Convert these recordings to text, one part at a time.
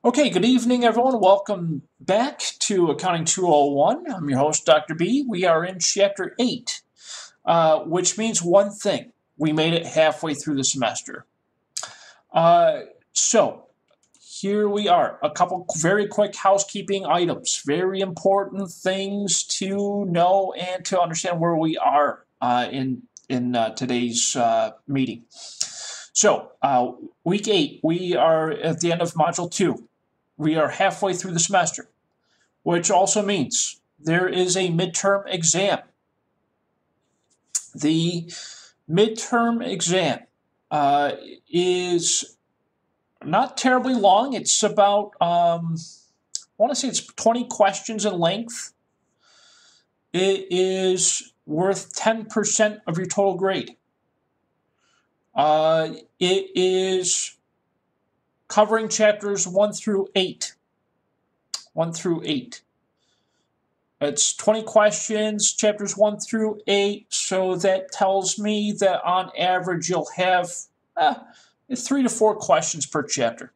Okay, good evening, everyone. Welcome back to Accounting 201. I'm your host, Dr. B. We are in Chapter 8, which means one thing. We made it halfway through the semester. So, here we are. A couple very quick housekeeping items. Very important things to know and to understand where we are in today's meeting. So, week 8, we are at the end of Module 2. We are halfway through the semester, which also means there is a midterm exam. The midterm exam is not terribly long. It's about, I want to say it's 20 questions in length. It is worth 10% of your total grade. It is covering chapters 1 through 8. 1 through 8. It's 20 questions, chapters 1 through 8, so that tells me that on average you'll have 3 to 4 questions per chapter.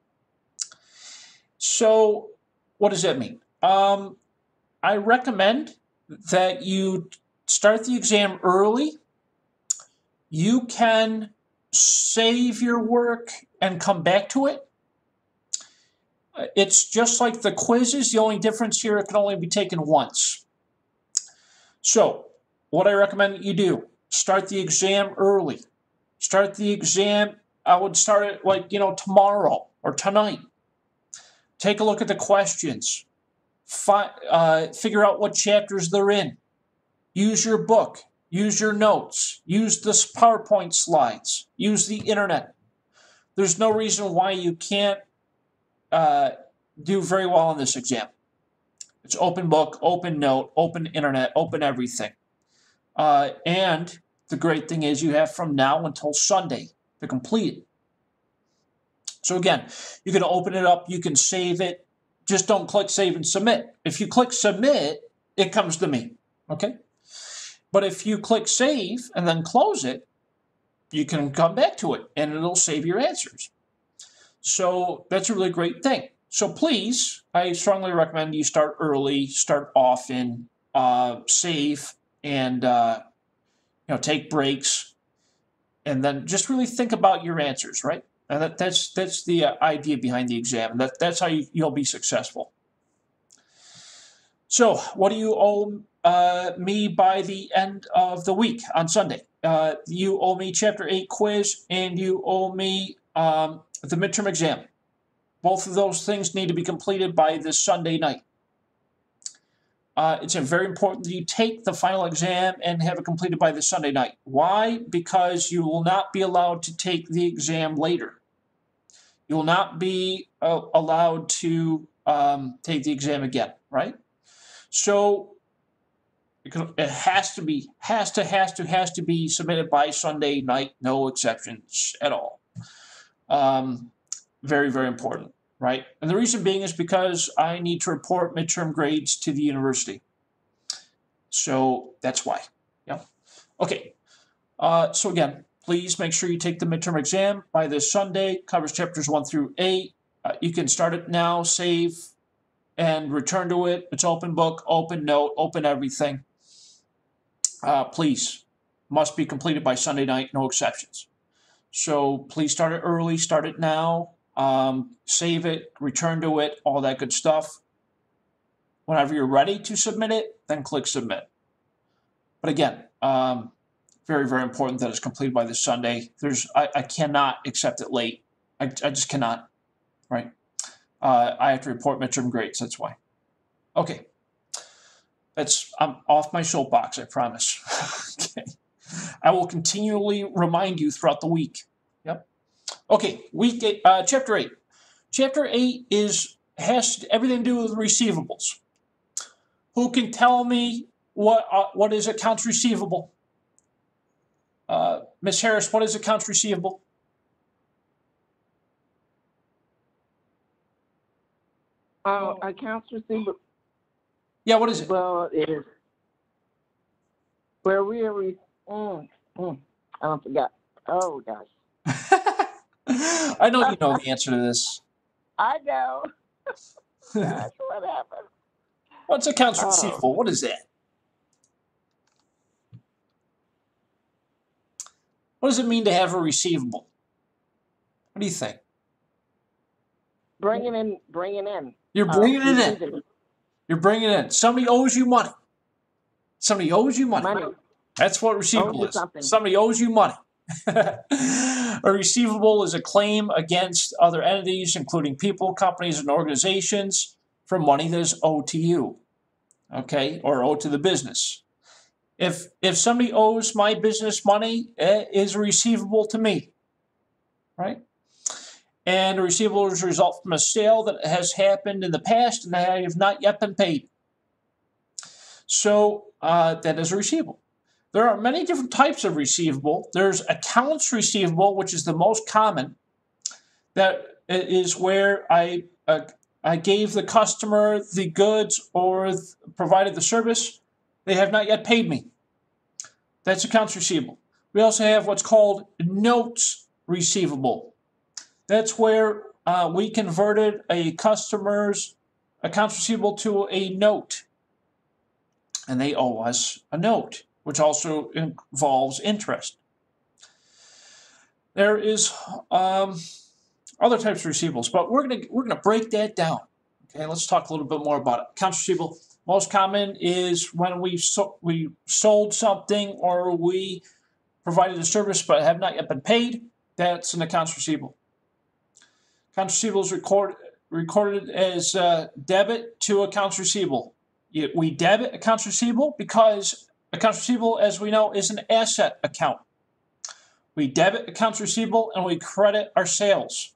So what does that mean? I recommend that you start the exam early. You can save your work and come back to it. It's just like the quizzes. The only difference here, it can only be taken once. So what I recommend that you do, start the exam early. Start the exam, I would start it tomorrow or tonight. Take a look at the questions. Figure out what chapters they're in. Use your book. Use your notes. Use the PowerPoint slides. Use the internet. There's no reason why you can't do very well on this exam. It's open book, open note, open internet, open everything. And the great thing is you have from now until Sunday to complete it. So again, you can open it up, you can save it. Just don't click save and submit. If you click submit, it comes to me, okay? But if you click save and then close it, you can come back to it and it'll save your answers. So that's a really great thing. So please, I strongly recommend you start early, start often, save, and take breaks, and then just really think about your answers, right? And that's the idea behind the exam. That's how you'll be successful. So what do you owe me by the end of the week on Sunday? You owe me Chapter 8 quiz, and you owe me the midterm exam. Both of those things need to be completed by this Sunday night. It's very important that you take the final exam and have it completed by this Sunday night. Why? Because you will not be allowed to take the exam later. You will not be allowed to take the exam again, right? So it has to be submitted by Sunday night, no exceptions at all. Very, very important, right? And the reason being is because I need to report midterm grades to the university. So that's why. Yeah. Okay. So again, please make sure you take the midterm exam by this Sunday. Covers chapters 1 through 8. You can start it now, save, and return to it. It's open book, open note, open everything. Please, must be completed by Sunday night, no exceptions. So please start it early, start it now, save it, return to it, all that good stuff. Whenever you're ready to submit it, then click submit. But again, very, very important that it's completed by this Sunday. I cannot accept it late. I just cannot, right? I have to report midterm grades, that's why. Okay. I'm off my soapbox, I promise. Okay. I will continually remind you throughout the week. Yep. Okay, week 8, Chapter 8. Chapter 8 has everything to do with receivables. Who can tell me what is accounts receivable? Ms. Harris, what is accounts receivable? Accounts receivable. Yeah, what is it? Well, it is where we are. I forgot. Oh gosh. I know you know the answer to this. I know. Gosh, what happened? What's accounts Oh. receivable? What is that? What does it mean to have a receivable? What do you think? Bringing in. You're bringing it in. Receiving You're bringing it in. Somebody owes you money. Somebody owes you money. money. That's what Owes receivable you is. something. Somebody owes you money. A receivable is a claim against other entities, including people, companies, and organizations, for money that is owed to you, okay, or owed to the business. If somebody owes my business money, it is a receivable to me, right? And a receivable is a result from a sale that has happened in the past and that I have not yet been paid. So that is a receivable. There are many different types of receivable. There's accounts receivable, which is the most common. That is where I gave the customer the goods or provided the service. They have not yet paid me. That's accounts receivable. We also have what's called notes receivable. That's where we converted a customer's accounts receivable to a note, and they owe us a note, which also involves interest. There is other types of receivables, but we're gonna break that down. Okay, let's talk a little bit more about it. Accounts receivable. Most common is when we sold something or we provided a service but have not yet been paid. That's an accounts receivable. Accounts receivable is recorded as debit to accounts receivable. We debit accounts receivable because accounts receivable, as we know, is an asset account. We debit accounts receivable and we credit our sales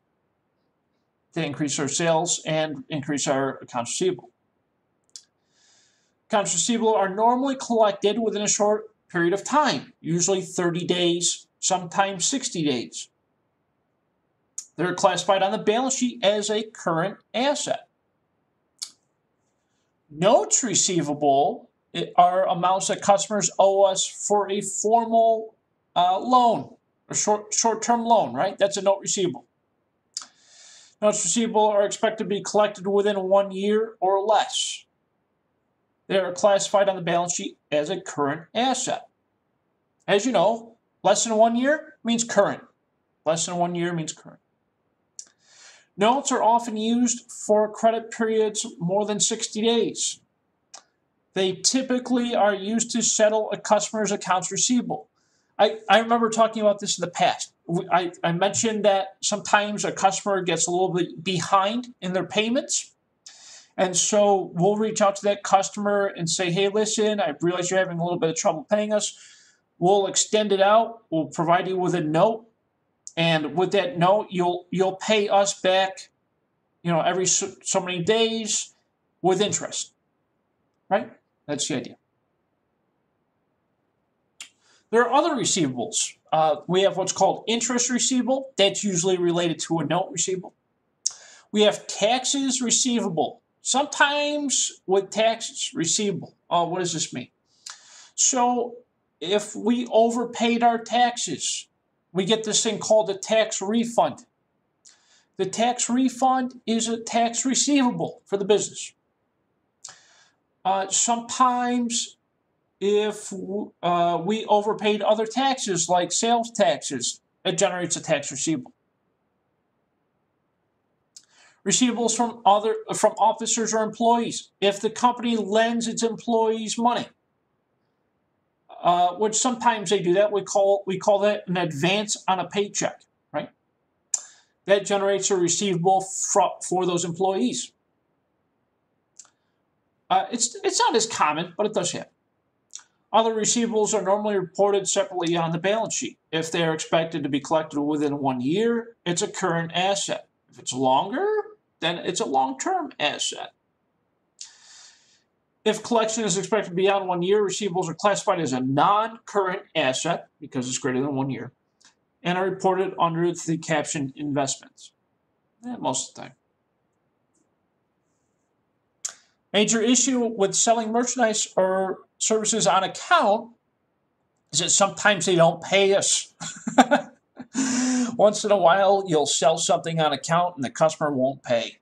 to increase our sales and increase our accounts receivable. Accounts receivable are normally collected within a short period of time, usually 30 days, sometimes 60 days. They're classified on the balance sheet as a current asset. Notes receivable are amounts that customers owe us for a formal loan, a short-term loan, right? That's a note receivable. Notes receivable are expected to be collected within 1 year or less. They are classified on the balance sheet as a current asset. As you know, less than 1 year means current. Less than 1 year means current. Notes are often used for credit periods more than 60 days. They typically are used to settle a customer's accounts receivable. I remember talking about this in the past. I mentioned that sometimes a customer gets a little bit behind in their payments. And so we'll reach out to that customer and say, hey, listen, I realize you're having a little bit of trouble paying us. We'll extend it out. We'll provide you with a note. And with that note, you'll pay us back, every so many days with interest, right? That's the idea. There are other receivables. We have what's called interest receivable. That's usually related to a note receivable. We have taxes receivable. Sometimes with taxes receivable. What does this mean? So if we overpaid our taxes, we get this thing called a tax refund. The tax refund is a tax receivable for the business. Sometimes if we overpaid other taxes like sales taxes, it generates a tax receivable. Receivables from officers or employees. If the company lends its employees money, which sometimes they do that, we call that an advance on a paycheck, right? That generates a receivable for those employees. It's not as common, but it does happen. Other receivables are normally reported separately on the balance sheet. If they are expected to be collected within 1 year, it's a current asset. If it's longer, then it's a long-term asset. If collection is expected beyond 1 year, receivables are classified as a non-current asset because it's greater than 1 year and are reported under the caption investments. Most of the time. Major issue with selling merchandise or services on account is that sometimes they don't pay us. Once in a while, you'll sell something on account and the customer won't pay.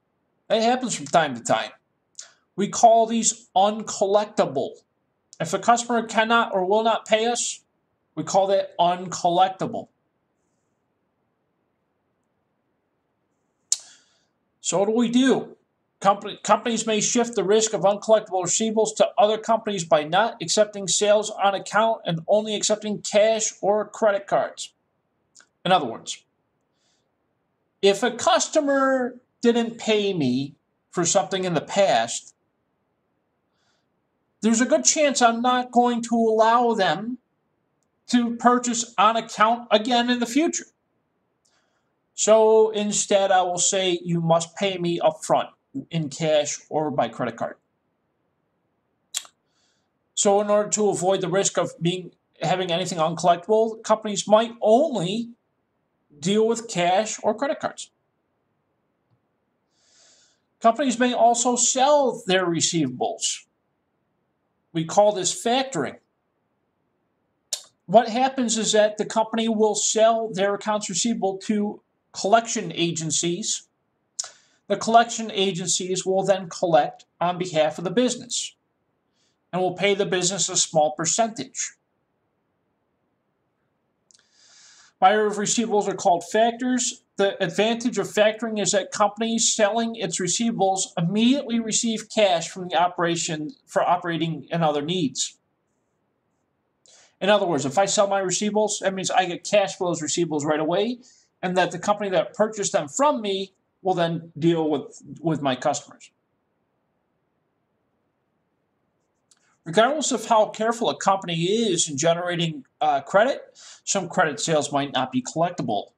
That happens from time to time. We call these uncollectible. If a customer cannot or will not pay us, we call that uncollectible. So what do? Companies may shift the risk of uncollectible receivables to other companies by not accepting sales on account and only accepting cash or credit cards. In other words, if a customer didn't pay me for something in the past, there's a good chance I'm not going to allow them to purchase on account again in the future. So instead, I will say you must pay me upfront in cash or by credit card. So in order to avoid the risk of having anything uncollectible, companies might only deal with cash or credit cards. Companies may also sell their receivables. We call this factoring. What happens is that the company will sell their accounts receivable to collection agencies. The collection agencies will then collect on behalf of the business and will pay the business a small percentage. Buyer of receivables are called factors. The advantage of factoring is that companies selling its receivables immediately receive cash from the operation for operating and other needs. In other words, if I sell my receivables, that means I get cash for those receivables right away, and that the company that purchased them from me will then deal with my customers. Regardless of how careful a company is in generating credit, some credit sales might not be collectible.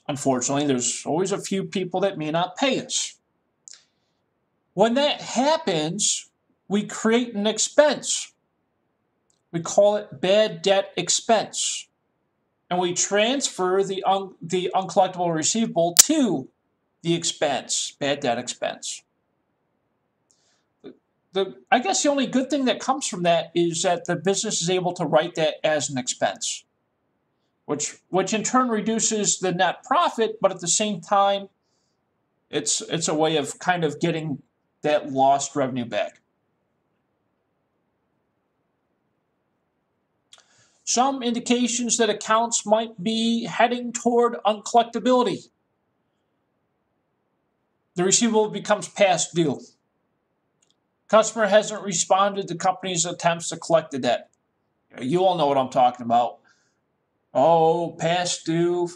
Unfortunately, there's always a few people that may not pay us. When that happens, we create an expense. We call it bad debt expense. And we transfer the uncollectible receivable to the expense, bad debt expense. I guess the only good thing that comes from that is that the business is able to write that as an expense, which in turn reduces the net profit, but at the same time, it's a way of kind of getting that lost revenue back. Some indications that accounts might be heading toward uncollectability. The receivable becomes past due. Customer hasn't responded to company's attempts to collect the debt. You all know what I'm talking about. Oh, past due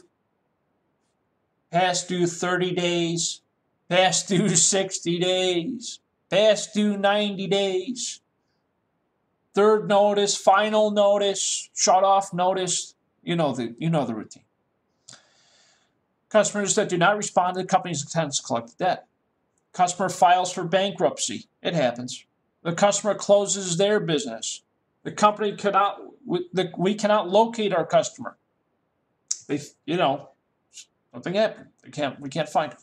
30 days, past due 60 days, past due 90 days. Third notice, final notice, shut off notice. You know the routine. Customers that do not respond to the company's attempts to collect the debt. Customer files for bankruptcy. It happens. The customer closes their business. The company we cannot locate our customer. Something happened. We can't find them.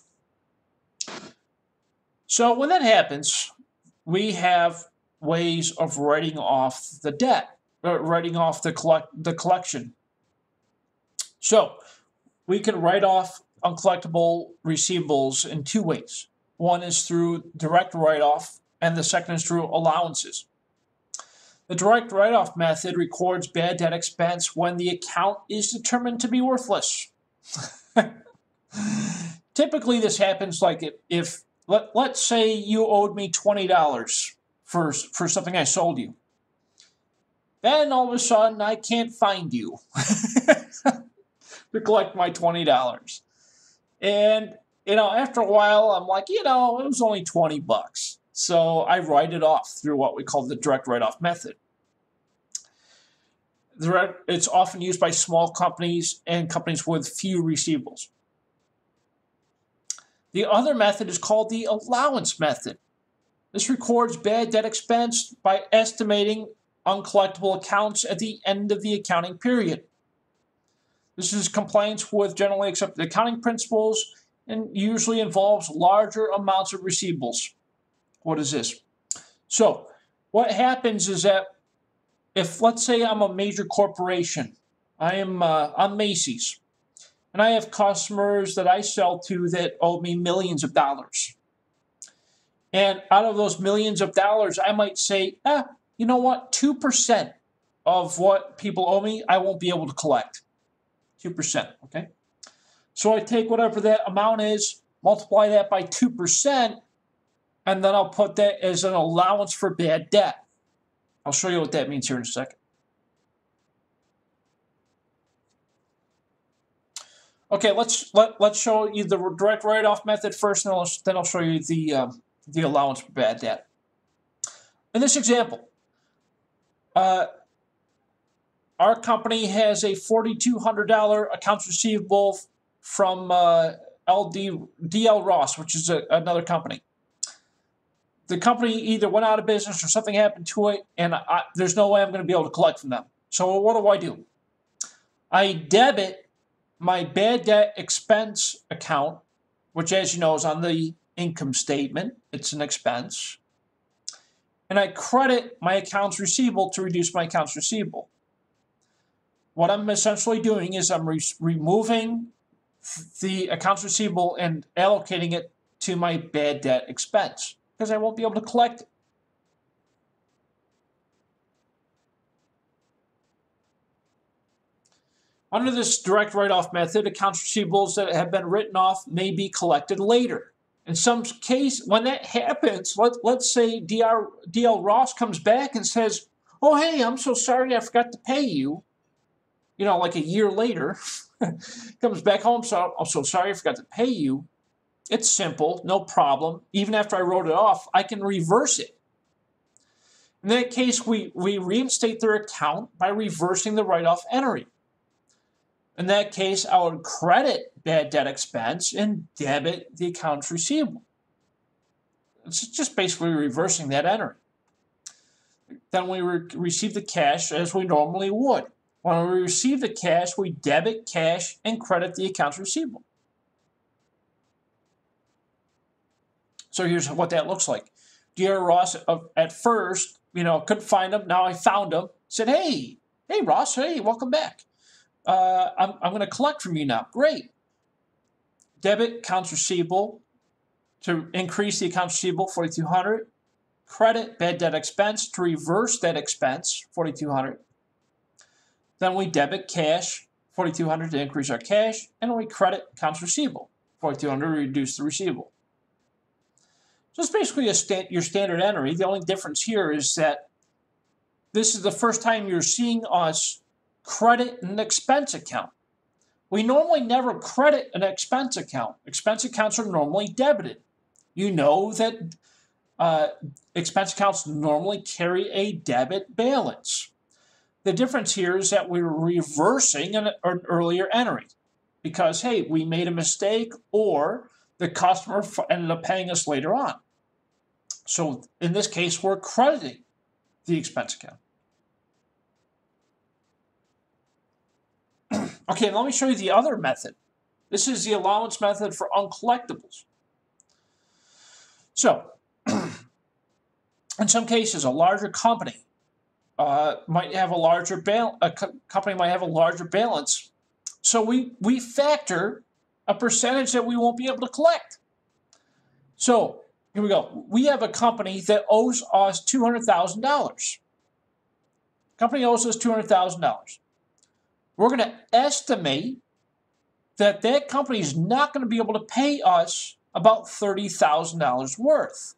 So when that happens, we have ways of writing off the debt, or writing off the collection. So we can write off uncollectible receivables in two ways. One is through direct write-off, and the second is through allowances. The direct write-off method records bad debt expense when the account is determined to be worthless. Typically, this happens like if let's say you owed me $20 for something I sold you. Then all of a sudden, I can't find you to collect my $20. And after a while, I'm like, it was only $20. So I write it off through what we call the direct write-off method. It's often used by small companies and companies with few receivables. The other method is called the allowance method. This records bad debt expense by estimating uncollectible accounts at the end of the accounting period. This is compliance with generally accepted accounting principles and usually involves larger amounts of receivables. What is this? So what happens is that if, let's say I'm a major corporation, I'm Macy's, and I have customers that I sell to that owe me millions of dollars. And out of those millions of dollars, I might say, you know what, 2% of what people owe me, I won't be able to collect. 2%, okay? So I take whatever that amount is, multiply that by 2%, and then I'll put that as an allowance for bad debt. I'll show you what that means here in a second. Okay, let's show you the direct write-off method first, and then I'll show you the allowance for bad debt. In this example, our company has a $4,200 accounts receivable from DL Ross, which is another company. The company either went out of business or something happened to it, and there's no way I'm going to be able to collect from them. So what do? I debit my bad debt expense account, which, as you know, is on the income statement. It's an expense. And I credit my accounts receivable to reduce my accounts receivable. What I'm essentially doing is I'm removing the accounts receivable and allocating it to my bad debt expense because I won't be able to collect it. Under this direct write-off method, accounts receivables that have been written off may be collected later. In some case, when that happens, let's say DL Ross comes back and says, oh, hey, I'm so sorry I forgot to pay you. You know, like a year later, comes back home, so I'm so sorry I forgot to pay you. It's simple, no problem. Even after I wrote it off, I can reverse it. In that case, we reinstate their account by reversing the write-off entry. In that case, I would credit bad debt expense and debit the accounts receivable. It's just basically reversing that entry. Then we receive the cash as we normally would. When we receive the cash, we debit cash and credit the accounts receivable. So here's what that looks like. Dear Ross, at first, couldn't find him. Now I found him. Said, hey Ross, hey, welcome back. I'm going to collect from you now. Great. Debit accounts receivable to increase the accounts receivable, $4,200. Credit bad debt expense to reverse that expense, $4,200. Then we debit cash, $4,200 to increase our cash, and we credit accounts receivable, $4,200 to reduce the receivable. So it's basically your standard entry. The only difference here is that this is the first time you're seeing us credit an expense account. We normally never credit an expense account. Expense accounts are normally debited. You know that expense accounts normally carry a debit balance. The difference here is that we're reversing an earlier entry because, hey, we made a mistake or the customer ended up paying us later on. So in this case, we're crediting the expense account. Okay, let me show you the other method. This is the allowance method for uncollectibles. So, in some cases, a larger company might have a larger company might have a larger balance. So we factor a percentage that we won't be able to collect. So here we go. We have a company that owes us $200,000. Company owes us $200,000. We're going to estimate that that company is not going to be able to pay us about $30,000 worth.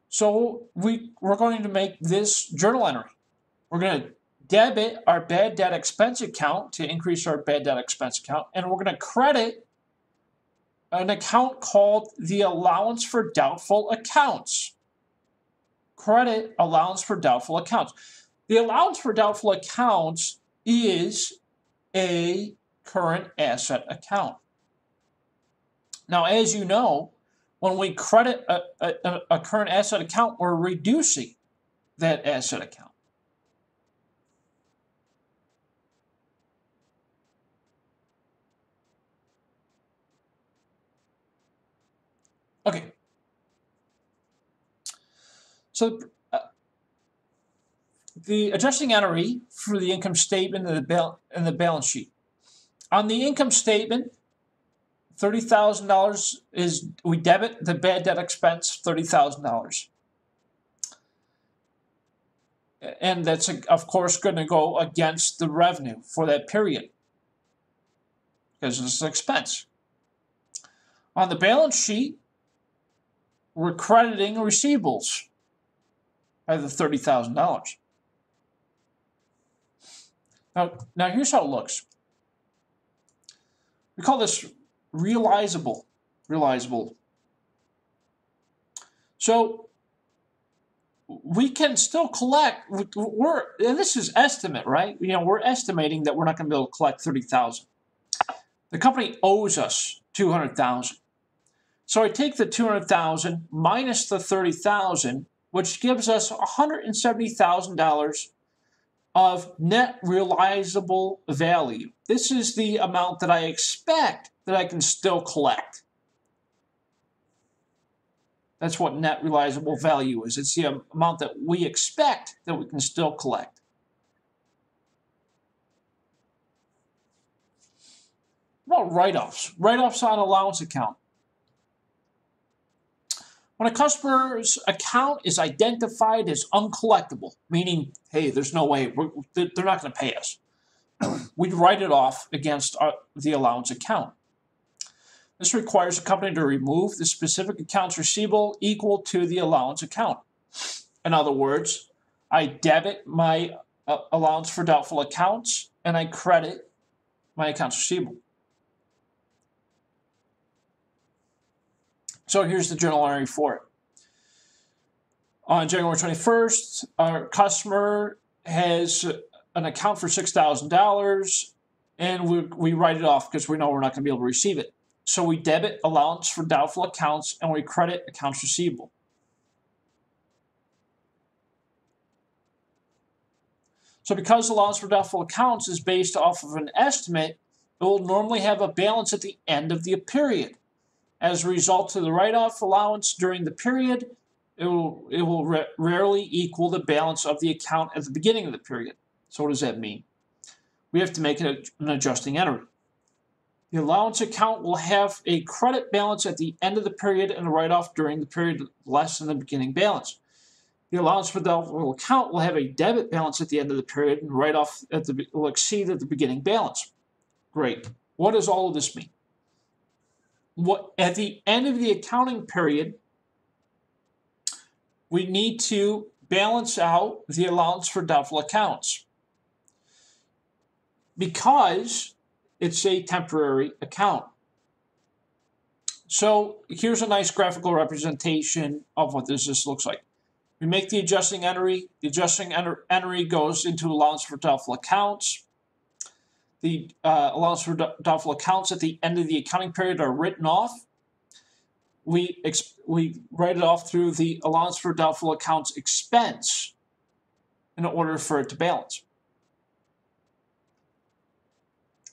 So we're going to make this journal entry. We're going to debit our bad debt expense account to increase our bad debt expense account, and we're going to credit an account called the Allowance for Doubtful Accounts. Credit allowance for doubtful accounts. The allowance for doubtful accounts is a current asset account. Now, as you know, when we credit a current asset account, we're reducing that asset account. Okay. So the adjusting entry for the income statement and the balance sheet. On the income statement, $30,000 is, we debit the bad debt expense, $30,000. And that's, of course, going to go against the revenue for that period because it's an expense. On the balance sheet, we're crediting receivables by the $30,000. Now here's how it looks. We call this realizable. So we can still collect. And this is estimate, right? We're estimating that we're not going to be able to collect $30,000. The company owes us $200,000. So I take the $200,000 minus the $30,000, which gives us $170,000 of net realizable value. This is the amount that I expect that I can still collect. That's what net realizable value is. It's the amount that we expect that we can still collect. What about write-offs? Write-offs on allowance account. When a customer's account is identified as uncollectible, meaning, hey, there's no way, they're not going to pay us, we'd write it off against the allowance account. This requires the company to remove the specific accounts receivable equal to the allowance account. In other words, I debit my allowance for doubtful accounts and I credit my accounts receivable. So here's the journal entry for it. On January 21st, our customer has an account for $6,000 and we write it off because we know we're not going to be able to receive it. So we debit allowance for doubtful accounts and we credit accounts receivable. So because allowance for doubtful accounts is based off of an estimate, it will normally have a balance at the end of the period. As a result of the write-off allowance during the period, it will rarely equal the balance of the account at the beginning of the period. So what does that mean? We have to make an adjusting entry. The allowance account will have a credit balance at the end of the period and a write-off during the period less than the beginning balance. The allowance for doubtful account will have a debit balance at the end of the period and write-off will exceed at the beginning balance. Great. What does all of this mean? At the end of the accounting period, we need to balance out the allowance for doubtful accounts because it's a temporary account. So here's a nice graphical representation of what this looks like. We make the adjusting entry. The adjusting entry goes into allowance for doubtful accounts. The allowance for doubtful accounts at the end of the accounting period are written off. We write it off through the allowance for doubtful accounts expense in order for it to balance.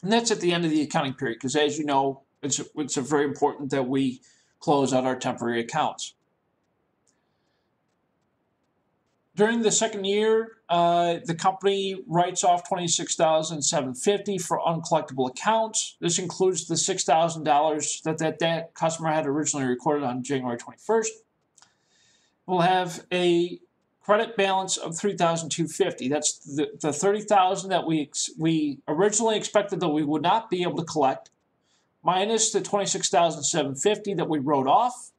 And that's at the end of the accounting period because, as you know, it's very important that we close out our temporary accounts. During the second year, the company writes off $26,750 for uncollectible accounts. This includes the $6,000 that customer had originally recorded on January 21st. We'll have a credit balance of $3,250. That's the $30,000 that we originally expected that we would not be able to collect, minus the $26,750 that we wrote off.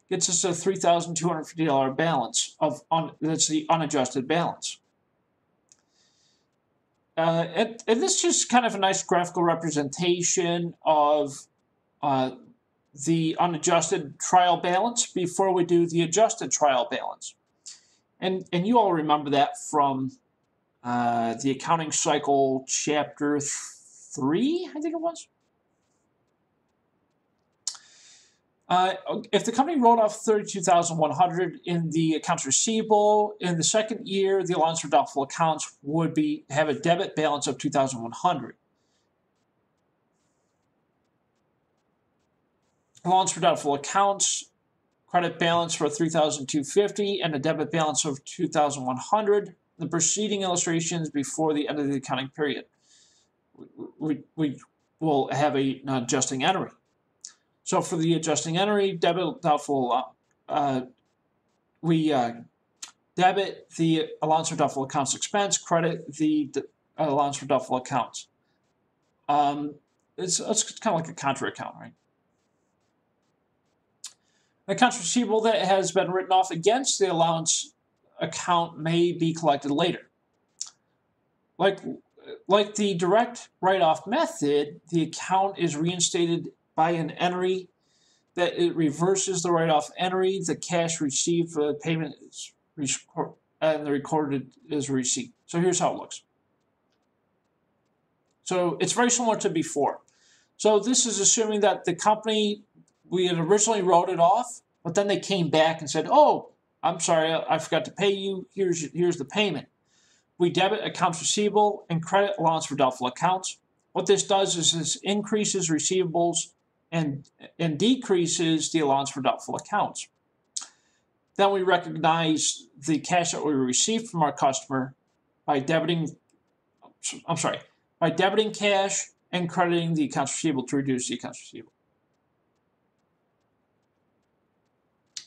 Gets us a $3,250 balance that's the unadjusted balance. And this is just kind of a nice graphical representation of the unadjusted trial balance before we do the adjusted trial balance. And you all remember that from the accounting cycle chapter 3, I think it was. If the company wrote off $32,100 in the accounts receivable, in the second year, the allowance for doubtful accounts would have a debit balance of $2,100. Allowance for doubtful accounts, credit balance for $3,250 and a debit balance of $2,100. The preceding illustrations before the end of the accounting period. We will have an adjusting entry. So for the adjusting entry, debit doubtful, we debit the allowance for doubtful accounts expense, credit the allowance for doubtful accounts. It's kind of like a contra account, right? Accounts receivable that has been written off against the allowance account may be collected later. Like the direct write-off method, the account is reinstated by an entry that it reverses the write-off entry. The cash received for the payment is and the recorded is a receipt. So here's how it looks. So it's very similar to before. So this is assuming that the company, we had originally wrote it off, but then they came back and said, oh, I'm sorry, I forgot to pay you. Here's the payment. We debit accounts receivable and credit allowance for doubtful accounts. What this does is this increases receivables and decreases the allowance for doubtful accounts. Then we recognize the cash that we received from our customer by debiting cash and crediting the accounts receivable to reduce the accounts receivable.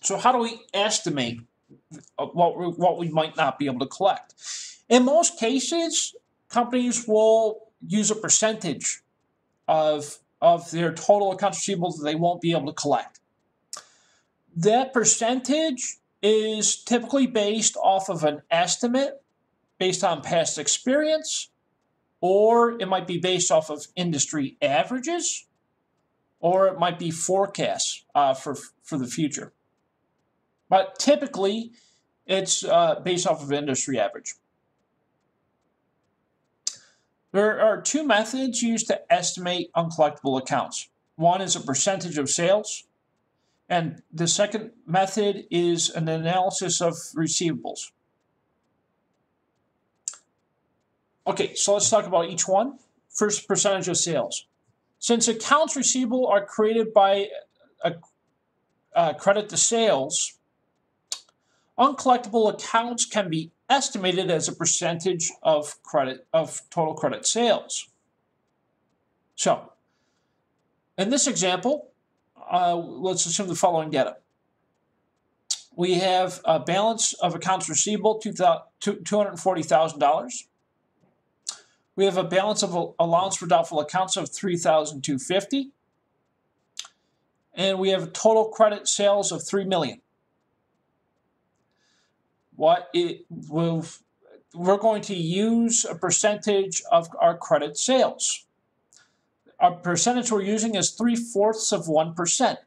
So how do we estimate what we might not be able to collect? In most cases, companies will use a percentage of their total accounts receivable that they won't be able to collect. That percentage is typically based off of an estimate based on past experience, or it might be based off of industry averages, or it might be forecasts for the future. But typically, it's based off of industry average. There are two methods used to estimate uncollectible accounts. One is a percentage of sales, and the second method is an analysis of receivables. Okay, so let's talk about each one. First, percentage of sales. Since accounts receivable are created by a credit to sales, uncollectible accounts can be estimated as a percentage of total credit sales. So, in this example, let's assume the following data. We have a balance of accounts receivable, $240,000. We have a balance of allowance for doubtful accounts of $3,250. And we have total credit sales of $3 million. We're going to use a percentage of our credit sales. Our percentage we're using is 3/4 of 1%,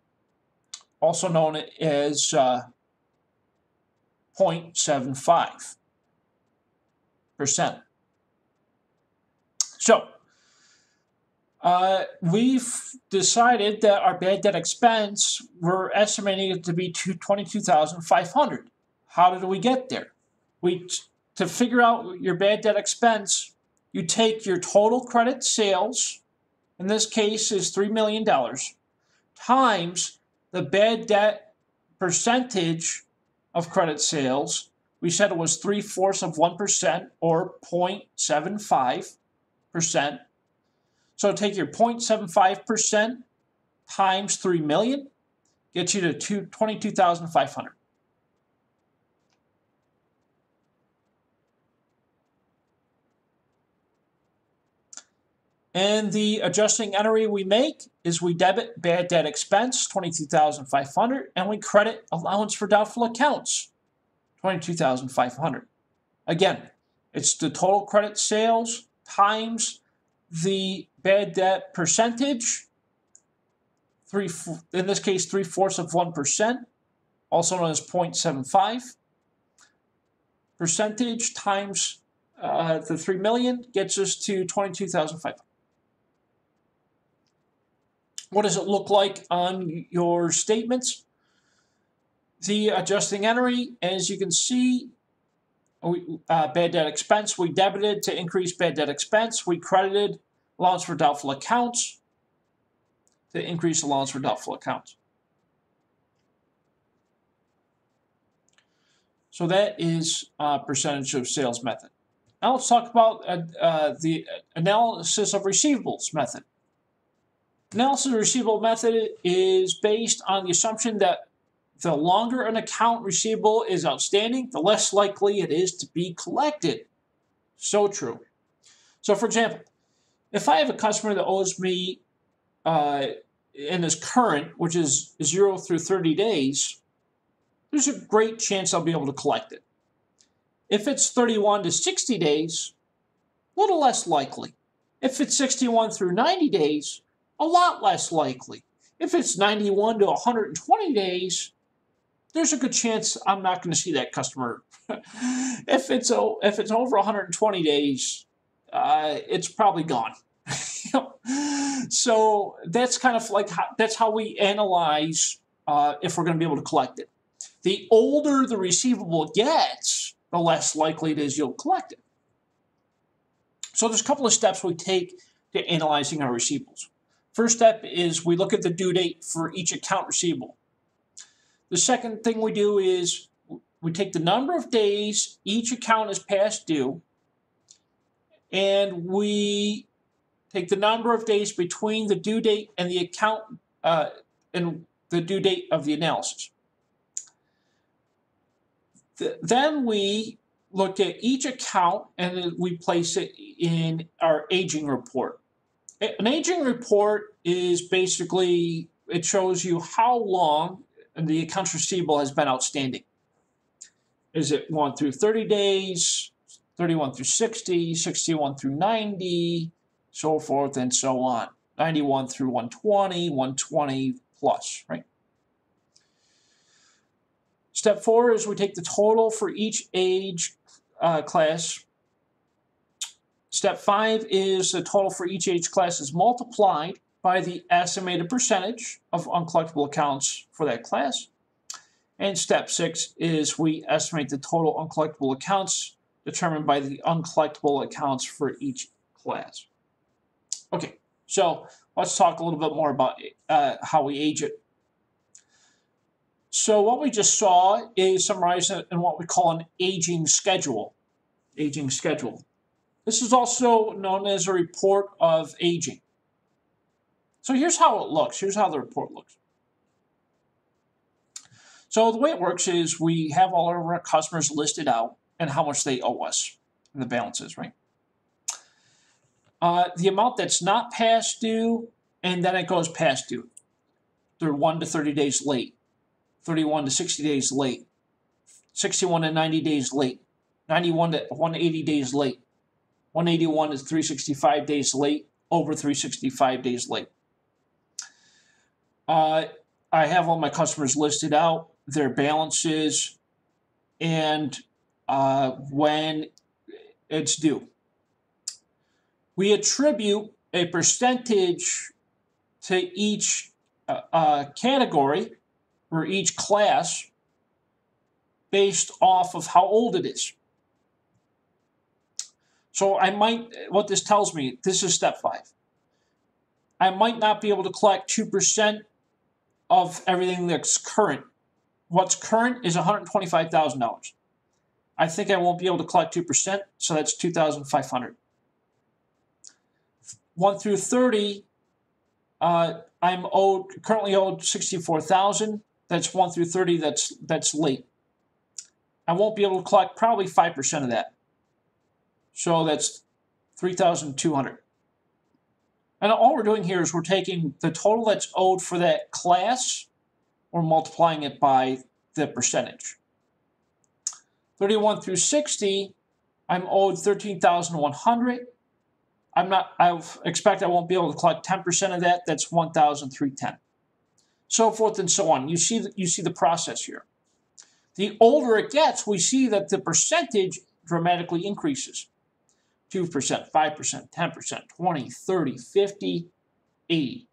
also known as 0.75%. So we've decided that our bad debt expense, we're estimating it to be $22,500. How did we get there? To figure out your bad debt expense, you take your total credit sales, in this case is $3 million, times the bad debt percentage of credit sales. We said it was 3/4 of 1% or 0.75%. So take your 0.75% times $3 million, gets you to $22,500. And the adjusting entry we make is we debit bad debt expense, $22,500, and we credit allowance for doubtful accounts, $22,500. Again, it's the total credit sales times the bad debt percentage, in this case 3/4 of 1%, also known as 0.75 percentage times the $3 million gets us to $22,500. What does it look like on your statements? The adjusting entry, as you can see, bad debt expense, we debited to increase bad debt expense. We credited allowance for doubtful accounts to increase allowance for doubtful accounts. So that is percentage of sales method. Now let's talk about the analysis of receivables method. Analysis of the receivable method is based on the assumption that the longer an account receivable is outstanding, the less likely it is to be collected. So true. So for example, if I have a customer that owes me and is current, which is 0 through 30 days, there's a great chance I'll be able to collect it. If it's 31 to 60 days, a little less likely. If it's 61 through 90 days, a lot less likely. If it's 91 to 120 days, there's a good chance I'm not going to see that customer. If it's over 120 days, it's probably gone. So that's kind of like that's how we analyze if we're going to be able to collect it. The older the receivable gets, the less likely it is you'll collect it. So there's a couple of steps we take to analyzing our receivables. First step is we look at the due date for each account receivable. The second thing we do is we take the number of days each account is past due, and we take the number of days between the due date and the account and the due date of the analysis. Then we look at each account and we place it in our aging report. An aging report is basically, it shows you how long the accounts receivable has been outstanding. Is it 1 through 30 days, 31 through 60, 61 through 90, so forth and so on. 91 through 120, 120 plus, right? Step 4 is we take the total for each age class. Step 5 is the total for each age class is multiplied by the estimated percentage of uncollectible accounts for that class. And step 6 is we estimate the total uncollectible accounts determined by the uncollectible accounts for each class. Okay, so let's talk a little bit more about how we age it. So what we just saw is summarized in what we call an aging schedule. Aging schedule. This is also known as a report of aging. So here's how it looks. Here's how the report looks. So the way it works is we have all of our customers listed out and how much they owe us, and the balances, right? The amount that's not past due, and then it goes past due. They're 1 to 30 days late, 31 to 60 days late, 61 to 90 days late, 91 to 180 days late, 181 to 365 days late, over 365 days late. I have all my customers listed out, their balances, and when it's due. We attribute a percentage to each category or each class based off of how old it is. So what this tells me, this is step 5. I might not be able to collect 2% of everything that's current. What's current is $125,000. I think I won't be able to collect 2%, so that's $2,500. 1 through 30, I'm currently owed $64,000. That's 1 through 30. That's late. I won't be able to collect probably 5% of that. So that's $3,200. And all we're doing here is we're taking the total that's owed for that class, we're multiplying it by the percentage. 31 through 60, I'm owed $13,100. I expect I won't be able to collect 10% of that. That's $1,310. So forth and so on. You see the process here. The older it gets, we see that the percentage dramatically increases. 2%, 5%, 10%, 20, 30, 50, 80.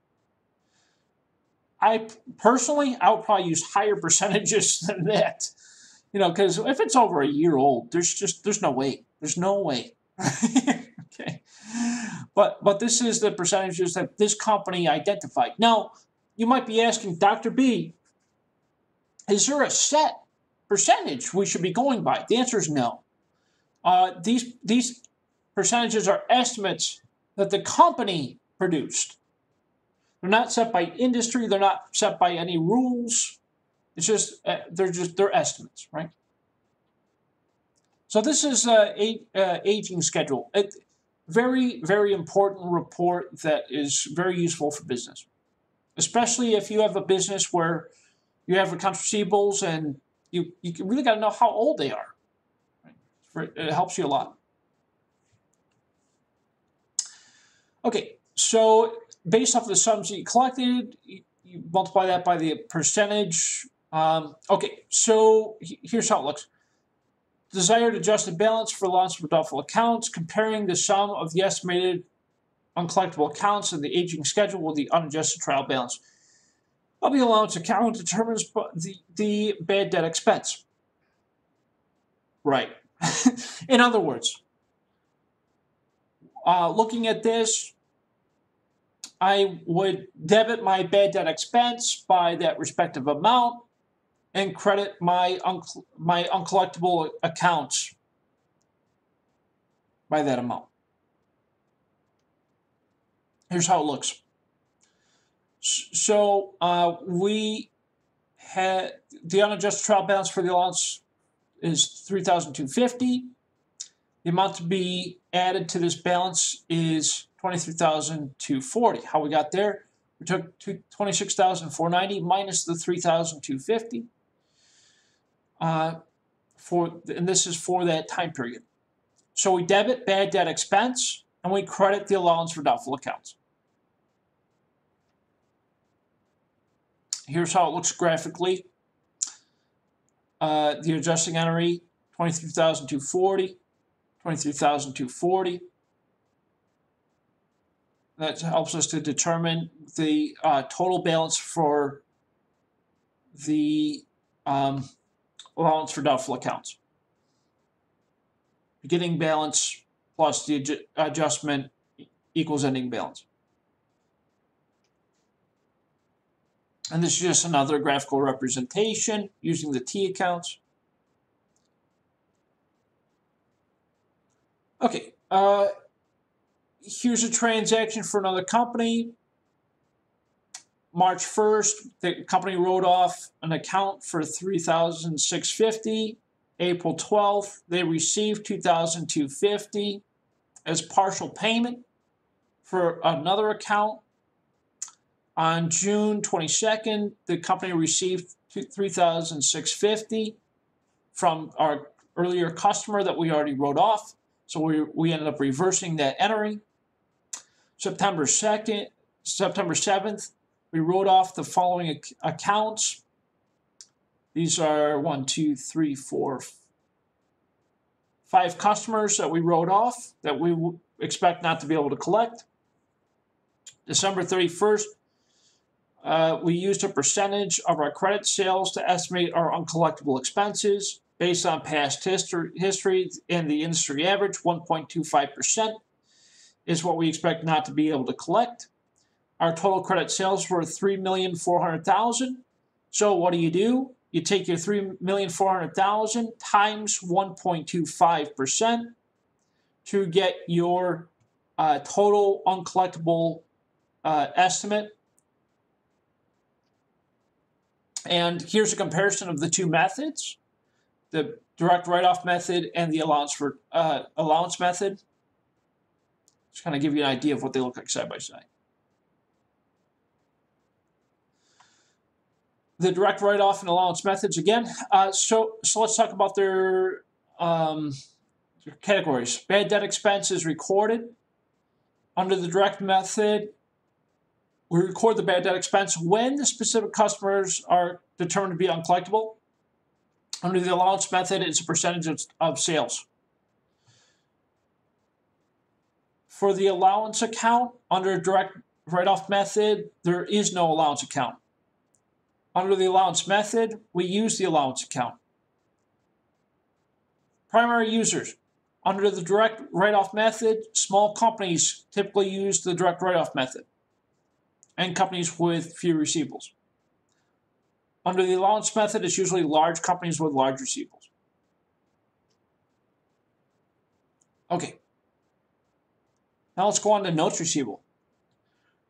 I would probably use higher percentages than that. You know, because if it's over a year old, there's no way. There's no way. Okay. But this is the percentages that this company identified. Now, you might be asking, Dr. B, is there a set percentage we should be going by? The answer is no. These percentages are estimates that the company produced. They're not set by industry. They're not set by any rules. It's just they're estimates, right? So this is aging schedule. Very, very important report that is very useful for business, especially if you have a business where you have accounts receivables and you really got to know how old they are. Right? It helps you a lot. Okay, so based off the sums that you collected, you multiply that by the percentage. Okay, so here's how it looks. Desired adjusted balance for allowance for doubtful accounts, comparing the sum of the estimated uncollectible accounts and the aging schedule with the unadjusted trial balance of the allowance account determines the bad debt expense. Right. In other words, looking at this, I would debit my bad debt expense by that respective amount and credit my uncollectible accounts by that amount. Here's how it looks. So we had the unadjusted trial balance for the allowance is $3,250. The amount to be added to this balance is $23,240. How we got there? We took $26,490 minus the $3,250. And this is for that time period. So we debit bad debt expense and we credit the allowance for doubtful accounts. Here's how it looks graphically. The adjusting entry, $23,240, $23,240. That helps us to determine the total balance for the allowance for doubtful accounts. Beginning balance plus the adjustment equals ending balance. And this is just another graphical representation using the T accounts. Okay, here's a transaction for another company. March 1st, the company wrote off an account for $3,650. April 12th, they received $2,250 as partial payment for another account. On June 22nd, the company received $3,650 from our earlier customer that we already wrote off. So we ended up reversing that entry. September 7th, we wrote off the following accounts. These are 5 customers that we wrote off that we expect not to be able to collect. December 31st, we used a percentage of our credit sales to estimate our uncollectible expenses based on past history and the industry average. 1.25% is what we expect not to be able to collect. Our total credit sales were $3,400,000. So what do? You take your $3,400,000 times 1.25% to get your total uncollectible estimate. And here's a comparison of the two methods, the direct write-off method and the allowance method. Just kind of give you an idea of what they look like side by side. The direct write-off and allowance methods again. So let's talk about their categories. Bad debt expense is recorded. Under the direct method, we record the bad debt expense when the specific customers are determined to be uncollectible. Under the allowance method, it's a percentage of sales. For the allowance account, under direct write-off method, there is no allowance account. Under the allowance method, we use the allowance account. Primary users. Under the direct write-off method, small companies typically use the direct write-off method, and companies with few receivables. Under the allowance method, it's usually large companies with large receivables. Okay. Now let's go on to notes receivable.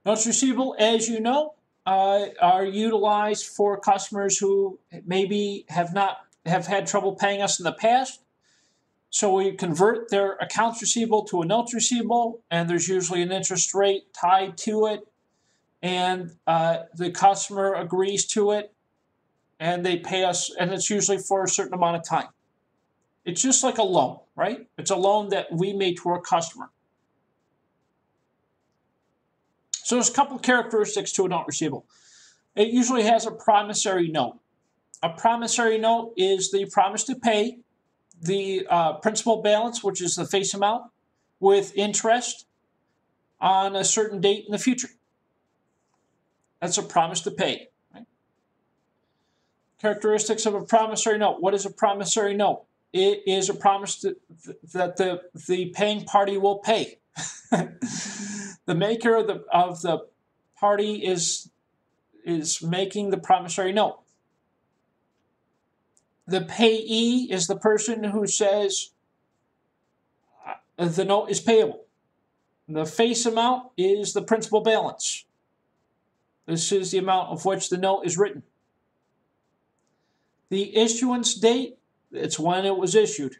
Notes receivable, as you know, are utilized for customers who maybe have had trouble paying us in the past. So we convert their accounts receivable to a notes receivable, and there's usually an interest rate tied to it, and the customer agrees to it, and they pay us, and it's usually for a certain amount of time. It's just like a loan, right? It's a loan that we made to our customer. So there's a couple characteristics to a note receivable. It usually has a promissory note. A promissory note is the promise to pay the principal balance, which is the face amount, with interest on a certain date in the future. That's a promise to pay. Right? Characteristics of a promissory note. What is a promissory note? It is a promise that the paying party will pay. The maker of the party is making the promissory note. The payee is the person who says the note is payable. The face amount is the principal balance. This is the amount of which the note is written. The issuance date, it's when it was issued.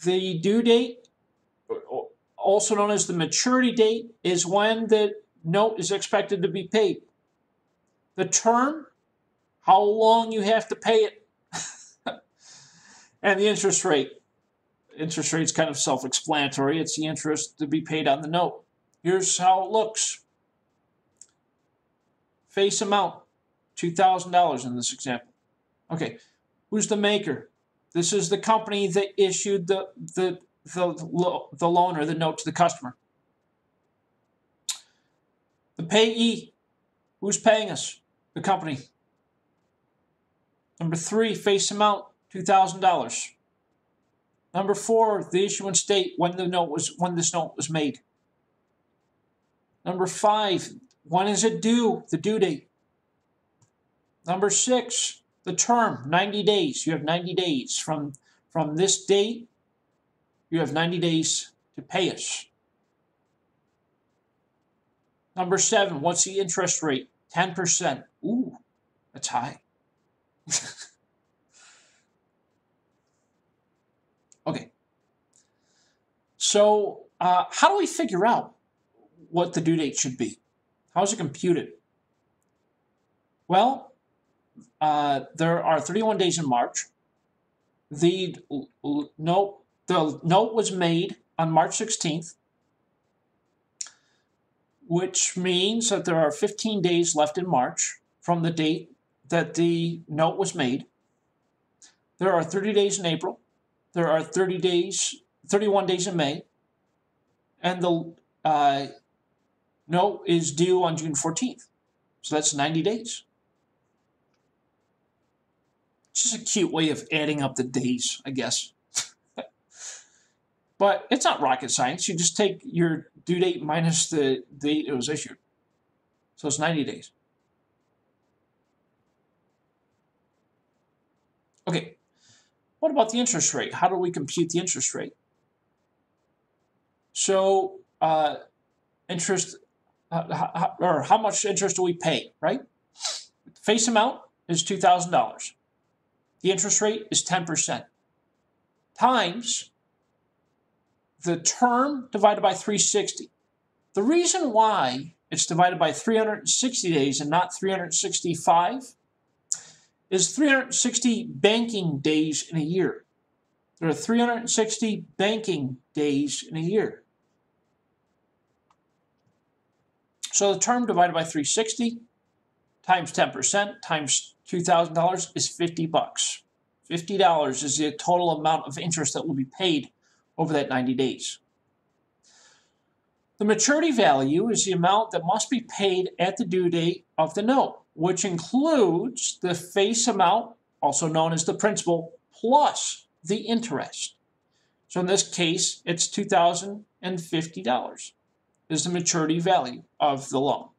The due date, also known as the maturity date, is when the note is expected to be paid. The term, how long you have to pay it, and the interest rate. Interest rate is kind of self-explanatory. It's the interest to be paid on the note. Here's how it looks. Face amount, $2,000 in this example. Okay, who's the maker? This is the company that issued the loan or the note to the customer. The payee, who's paying us? The company. Number 3, face amount, $2,000. Number 4, the issuance date, when this note was made. Number 5, when is it due? The due date. Number 6, the term, 90 days. You have 90 days from this date. You have 90 days to pay us. Number 7, what's the interest rate? 10%. Ooh, that's high. Okay. So how do we figure out what the due date should be? How is it computed? Well, there are 31 days in March. The note was made on March 16th, which means that there are 15 days left in March from the date that the note was made. There are 30 days in April. There are 31 days in May. And the note is due on June 14th. So that's 90 days. It's just a cute way of adding up the days, I guess. But it's not rocket science. You just take your due date minus the date it was issued. So it's 90 days. Okay, what about the interest rate? How do we compute the interest rate? So interest, or how much interest do we pay, right? Face amount is $2,000. The interest rate is 10%. Times the term divided by 360. The reason why it's divided by 360 days and not 365 is 360 banking days in a year. There are 360 banking days in a year. So the term divided by 360 times 10% times $2,000 is $50. $50 is the total amount of interest that will be paid over that 90 days. The maturity value is the amount that must be paid at the due date of the note, which includes the face amount, also known as the principal, plus the interest. So in this case, it's $2,050 is the maturity value of the loan.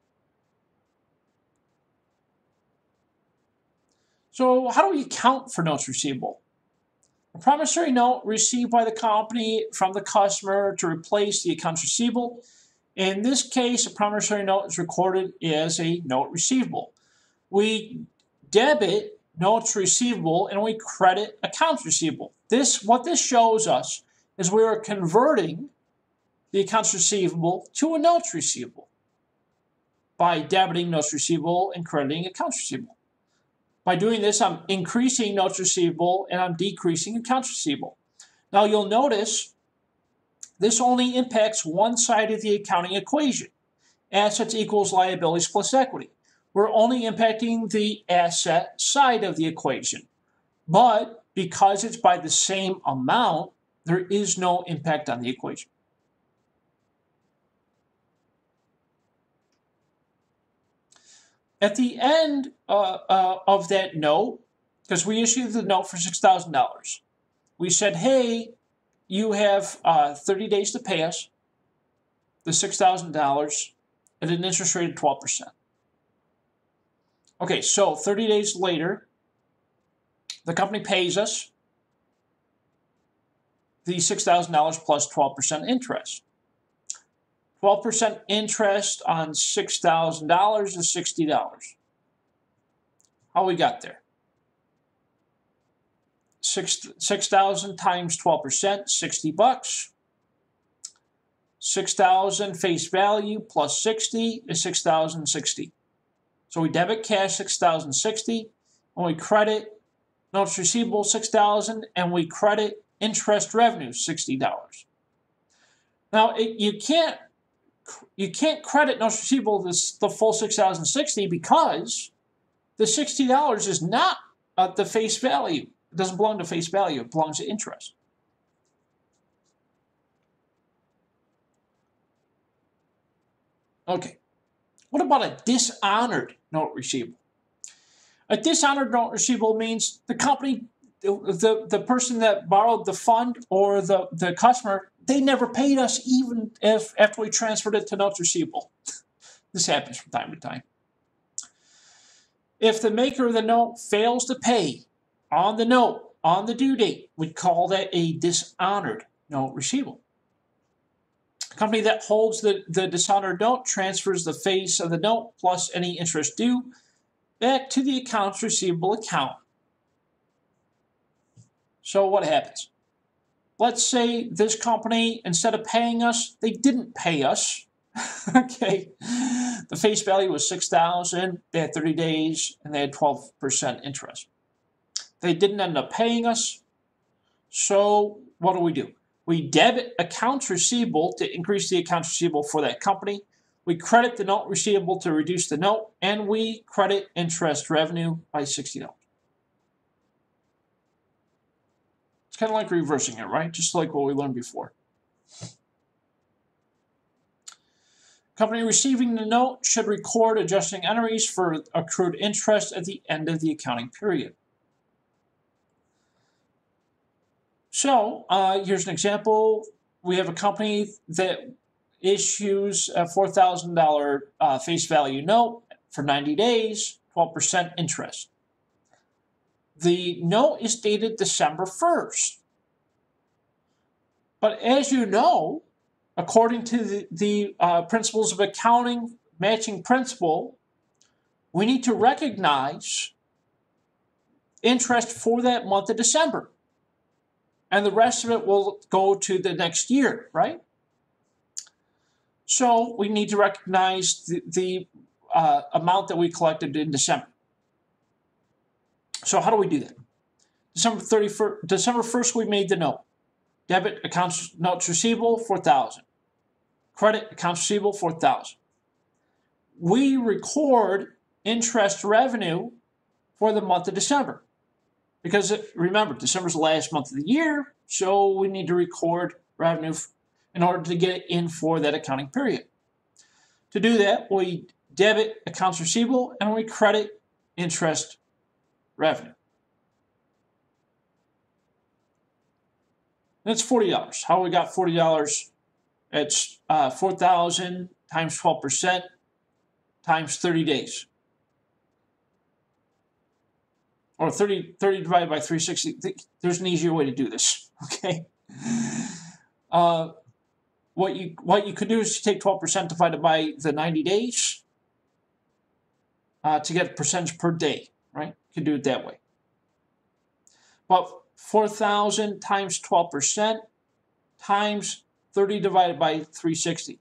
So how do we account for notes receivable? A promissory note received by the company from the customer to replace the accounts receivable In this case, a promissory note is recorded as a note receivable. We debit notes receivable and we credit accounts receivable. What this shows us is we are converting the accounts receivable to a notes receivable by debiting notes receivable and crediting accounts receivable. By doing this, I'm increasing notes receivable and I'm decreasing accounts receivable. Now you'll notice this only impacts one side of the accounting equation. Assets equals liabilities plus equity. We're only impacting the asset side of the equation. But because it's by the same amount, there is no impact on the equation. At the end of that note, because we issued the note for $6,000, we said, hey, you have 30 days to pay us the $6,000 at an interest rate of 12%. Okay, so 30 days later, the company pays us the $6,000 plus 12% interest. 12% interest on $6,000 is $60. How we got there? 6,000 times 12%, 60 bucks. 6,000 face value plus 60 is 6,060. So we debit cash 6,060, and we credit notes receivable 6,000, and we credit interest revenue $60. Now you can't credit notes receivable the full 6,060 because the $60 is not the face value. It doesn't belong to face value. It belongs to interest. Okay. What about a dishonored note receivable? A dishonored note receivable means the company, the person that borrowed the fund or the customer, they never paid us even after we transferred it to notes receivable. This happens from time to time. If the maker of the note fails to pay on the note, on the due date, we call that a dishonored note receivable. A company that holds the dishonored note transfers the face of the note plus any interest due back to the accounts receivable account. So what happens? Let's say this company, instead of paying us, they didn't pay us. Okay, the face value was $6,000. They had 30 days, and they had 12% interest. They didn't end up paying us. So what do? We debit accounts receivable to increase the accounts receivable for that company. We credit the note receivable to reduce the note, and we credit interest revenue by $60. It's kind of like reversing it, right? Just like what we learned before. Company receiving the note should record adjusting entries for accrued interest at the end of the accounting period. So here's an example. We have a company that issues a $4,000 face value note for 90 days, 12% interest. The note is dated December 1st. But as you know, according to the principles of accounting, matching principle, we need to recognize interest for that month of December. And the rest of it will go to the next year, right? So we need to recognize the amount that we collected in December. So how do we do that? December 1st, we made the note. Debit accounts notes receivable, $4,000. Credit accounts receivable, $4,000. We record interest revenue for the month of December. Because remember, December's the last month of the year, so we need to record revenue in order to get it in for that accounting period. To do that, we debit accounts receivable and we credit interest revenue. And it's $40. How we got $40? It's 4,000 times 12% times 30 days. Or 30 divided by 360. There's an easier way to do this, okay? what you could do is you take 12% divided by the 90 days to get a percentage per day, right? You could do it that way. But 4,000 times 12% times 30 divided by 360.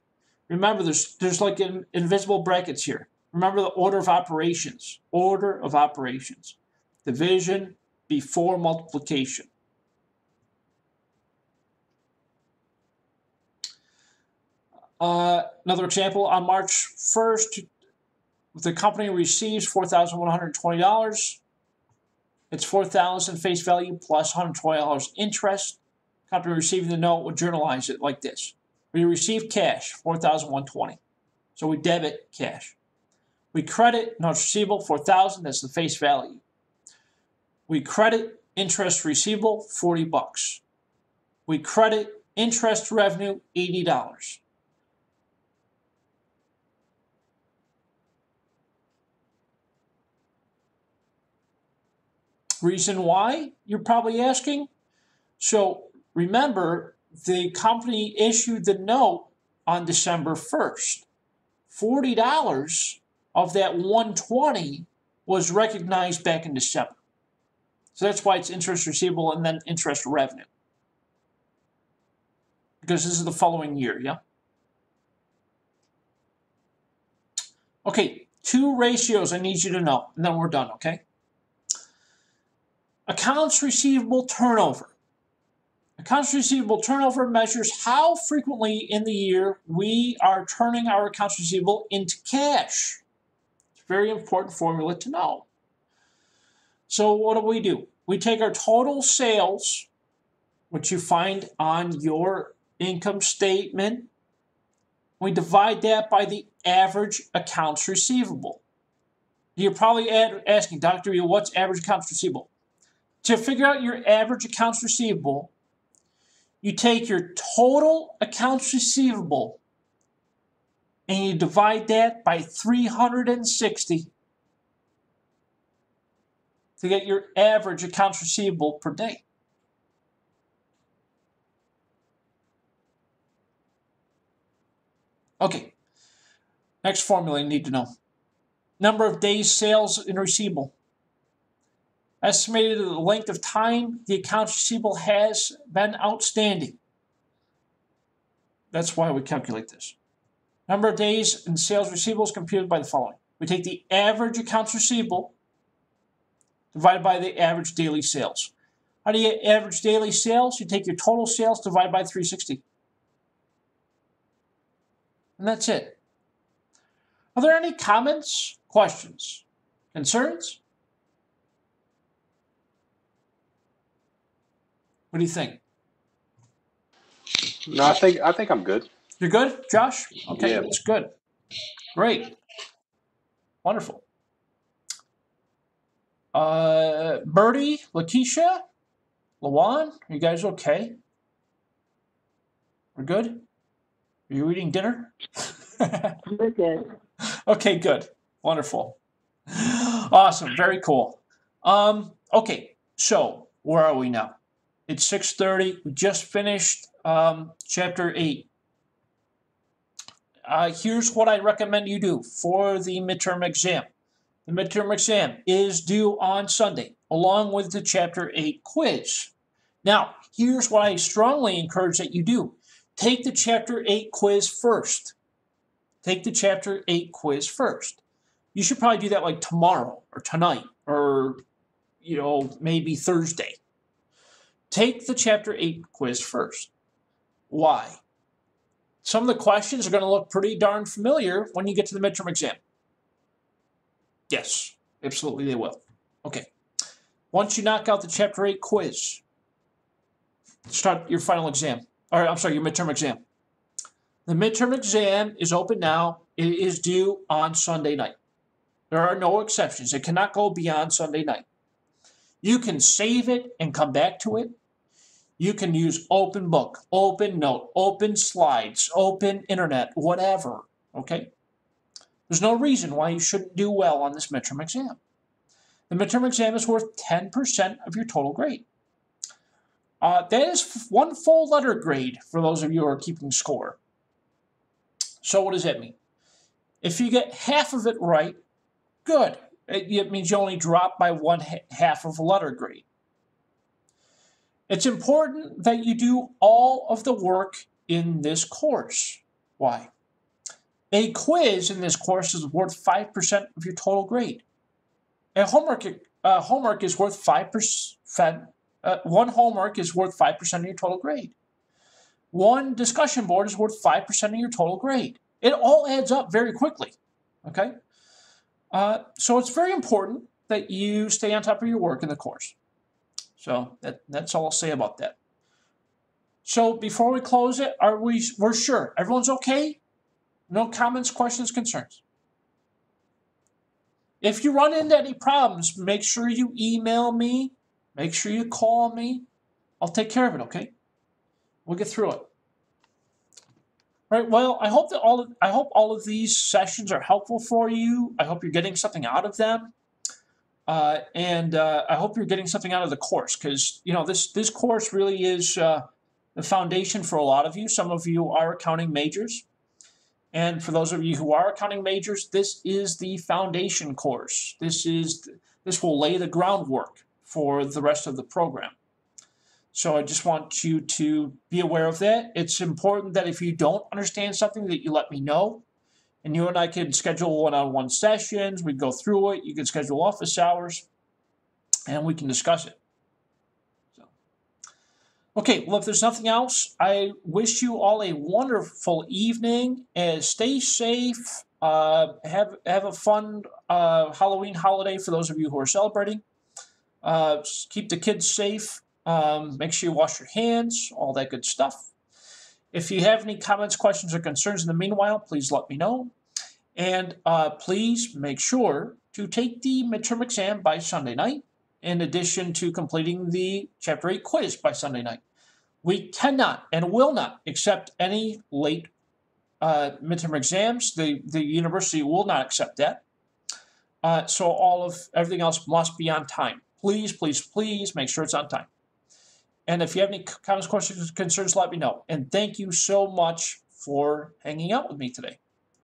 Remember, there's like invisible brackets here. Remember the order of operations. Order of operations. Division before multiplication. Another example, on March 1st, the company receives $4,120. It's $4,000 face value plus $120 interest. Company receiving the note would journalize it like this. We receive cash, $4,120. So we debit cash. We credit notes receivable, $4,000, that's the face value. We credit interest receivable, $40. We credit interest revenue, $80. Reason why, you're probably asking? So remember, the company issued the note on December 1st. $40 of that $120 was recognized back in December. So that's why it's interest receivable and then interest revenue. Because this is the following year, yeah? Okay, 2 ratios I need you to know, and then we're done, okay? Accounts receivable turnover. Accounts receivable turnover measures how frequently in the year we are turning our accounts receivable into cash. It's a very important formula to know. So what do? We take our total sales, which you find on your income statement. We divide that by the average accounts receivable. You're probably asking, Dr. Reel, what's average accounts receivable? To figure out your average accounts receivable, you take your total accounts receivable and you divide that by 360 to get your average accounts receivable per day. Okay, next formula you need to know. Number of days sales in receivable. Estimated the length of time the accounts receivable has been outstanding. That's why we calculate this. Number of days in sales receivables computed by the following. We take the average accounts receivable divided by the average daily sales. How do you get average daily sales? You take your total sales divided by 360. And that's it. Are there any comments, questions, concerns? What do you think? No, I think I'm good. You're good, Josh? Okay, Yeah. that's good. Great. Wonderful. Birdie, Lakeisha, Lawan, are you guys okay? We're good? Are you eating dinner? We're good. Okay, good. Wonderful. Awesome. Very cool. Okay, so where are we now? It's 6:30. We just finished chapter 8. Here's what I recommend you do for the midterm exam. The midterm exam is due on Sunday, along with the chapter 8 quiz. Now, here's what I strongly encourage that you do. Take the chapter 8 quiz first. Take the chapter 8 quiz first. You should probably do that like tomorrow or tonight or, maybe Thursday. Take the chapter 8 quiz first. Why? Some of the questions are going to look pretty darn familiar when you get to the midterm exam. Yes, absolutely they will. Okay. Once you knock out the chapter 8 quiz, start your final exam. Or, I'm sorry, your midterm exam. The midterm exam is open now. It is due on Sunday night. There are no exceptions. It cannot go beyond Sunday night. You can save it and come back to it. You can use open book, open note, open slides, open internet, whatever, okay? There's no reason why you shouldn't do well on this midterm exam. The midterm exam is worth 10% of your total grade. That is one full letter grade for those of you who are keeping score. So what does that mean? If you get half of it right, good. It means you only drop by half of a letter grade. It's important that you do all of the work in this course. Why? A quiz in this course is worth 5% of your total grade. A homework is worth 5%. One homework is worth 5% of your total grade. One discussion board is worth 5% of your total grade. It all adds up very quickly, okay? So it's very important that you stay on top of your work in the course. So that's all I'll say about that. So before we close it, we're sure everyone's okay? No comments, questions, concerns? If you run into any problems, make sure you email me. Make sure you call me. I'll take care of it, okay? We'll get through it. All right, well, I hope all of these sessions are helpful for you. I hope you're getting something out of them. And I hope you're getting something out of the course, because this course really is the foundation for a lot of you. Some of you are accounting majors. And for those of you who are accounting majors, this is the foundation course. This will lay the groundwork for the rest of the program. So I just want you to be aware of that. It's important that if you don't understand something, that you let me know. And you and I can schedule one-on-one sessions. We go through it. You can schedule office hours, and we can discuss it. Okay, well, if there's nothing else, I wish you all a wonderful evening, and stay safe. Have a fun Halloween holiday for those of you who are celebrating. Keep the kids safe. Make sure you wash your hands, all that good stuff. If you have any comments, questions, or concerns in the meanwhile, please let me know. And please make sure to take the midterm exam by Sunday night, in addition to completing the Chapter 8 quiz by Sunday night. We cannot and will not accept any late midterm exams. The university will not accept that. So everything else must be on time. Please, please, please make sure it's on time. And if you have any comments, questions, concerns, let me know. And thank you so much for hanging out with me today.